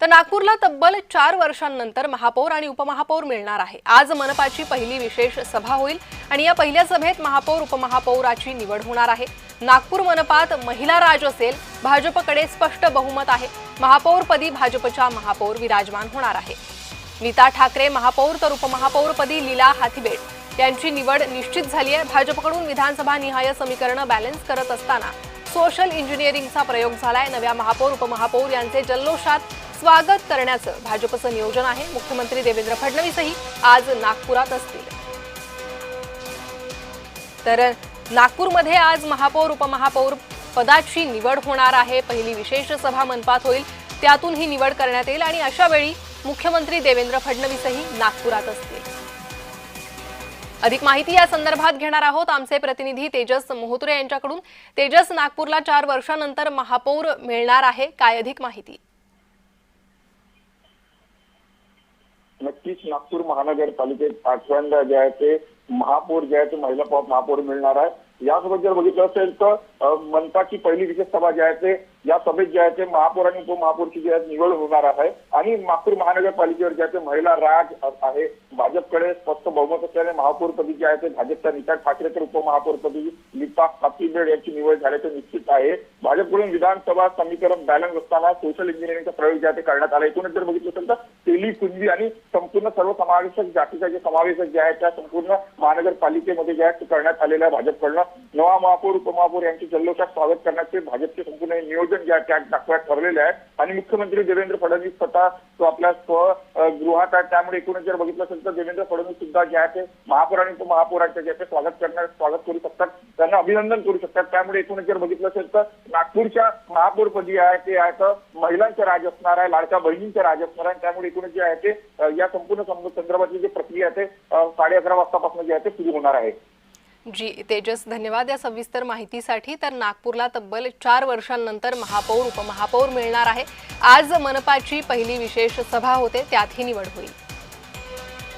तर नागपूरला तब्बल 4 वर्षांनंतर महापौर आणि उपमहापौर मिळणार आहे। आज मनपाची पहिली विशेष सभा होईल आणि या पहिल्या सभेत महापौर उपमहापौराची निवड होणार आहे। नागपूर मनपात महिला राज असेल, भाजपकडे स्पष्ट बहुमत आहे। महापौरपदी भाजपच्या महापौर विराजमान होणार आहे। नीता ठाकरे महापौर तर उपमहापौरपदी लीला हाथीबेट यांची निवड निश्चित झाली आहे। भाजपकडून विधानसभा निहाय समीकरण बॅलन्स करत असताना सोशल इंजिनिअरिंगचा प्रयोग झालाय। नव्या महापौर उपमहापौर यांचे जल्लोषात स्वागत करण्याचं भाजपचं नियोजन आहे। मुख्यमंत्री देवेंद्र फडणवीसही आज नागपुरात असतील। तर नागपूरमध्ये आज महापौर उपमहापौर पदाची निवड होणार आहे। पहिली विशेष सभा मनपात होईल, त्यातून ही निवड करण्यात येईल आणि अशा वेळी मुख्यमंत्री देवेंद्र फडणवीसही नागपुरात असतील। अधिक माहिती या संदर्भात घेणार आहोत आमचे प्रतिनिधी तेजस मोहत्रे यांच्याकडून। तेजस, नागपूरला 4 वर्षांनंतर महापौर मिळणार आहे, काय अधिक माहिती? नक्कीच नागपूर महानगरपालिकेत आठवड्याला जे आहे ते महापौर जे आहे ते महिला महापौर मिळणार आहे। यासोबत जर बघितलं असेल तर मनपाची पहिली विशेष सभा जी आहे ते या सभेत जे आहे ते महापौर आणि उपमहापौरची जी आहे निवड होणार आहे आणि नागपूर महानगरपालिकेवर जे आहे ते महिला राज आहे। भाजपकडे स्पष्ट बहुमत असल्याने महापौरपदी जे आहे ते भाजपच्या नीता ठाकरे तर उपमहापौरपदी लीला हाथीबेट यांची निवड झाल्याचे निश्चित आहे। भाजपकडून विधानसभा समीकरण बॅलन्स असताना सोशल इंजिनिअरिंगचा प्रयोग जे आहे ते करण्यात आला। एकूणच जर बघितलं असेल तर तेली कुंजी आणि संपूर्ण सर्वसमावेशक जातीचा जे समावेशक जे आहे त्या संपूर्ण महानगरपालिकेमध्ये जे आहे ते करण्यात आलेला आहे। भाजपकडनं नवा महापौर उपमहापौर यांचे जल्लोषात स्वागत करण्याचे भाजपचे संपूर्ण नियोजन जे आहे त्या नागपुरात ठरलेले आहे आणि मुख्यमंत्री देवेंद्र फडणवीस स्वतः तो आपल्या स्वगृहात आहे। त्यामुळे एकूणच जर बघितलं असेल तर देवेंद्र फडणवीस सुद्धा जे आहे ते महापौर आणि उपमहापौरांचे जे आहे स्वागत करू शकतात, त्यांना अभिनंदन करू शकतात। त्यामुळे एकूणच जर बघितलं असेल तर नागपूरच्या महापौरपदी आहे ते आहे तर महिलांचे राज असणार आहे, लाडक्या बहिणींचे राज असणार आहे। त्यामुळे एकूणच जे आहे ते या संपूर्ण संदर्भातली जी प्रक्रिया आहे ते 11:30 वाजतापासून जे आहे ते सुरू होणार आहे। जी तेजस, धन्यवाद या सविस्तर माहितीसाठी। तर नागपूरला तब्बल 4 वर्षांनंतर महापौर उपमहापौर मिळणार आहे। आज मनपाची पहिली विशेष सभा होते, त्यात ही निवड होईल।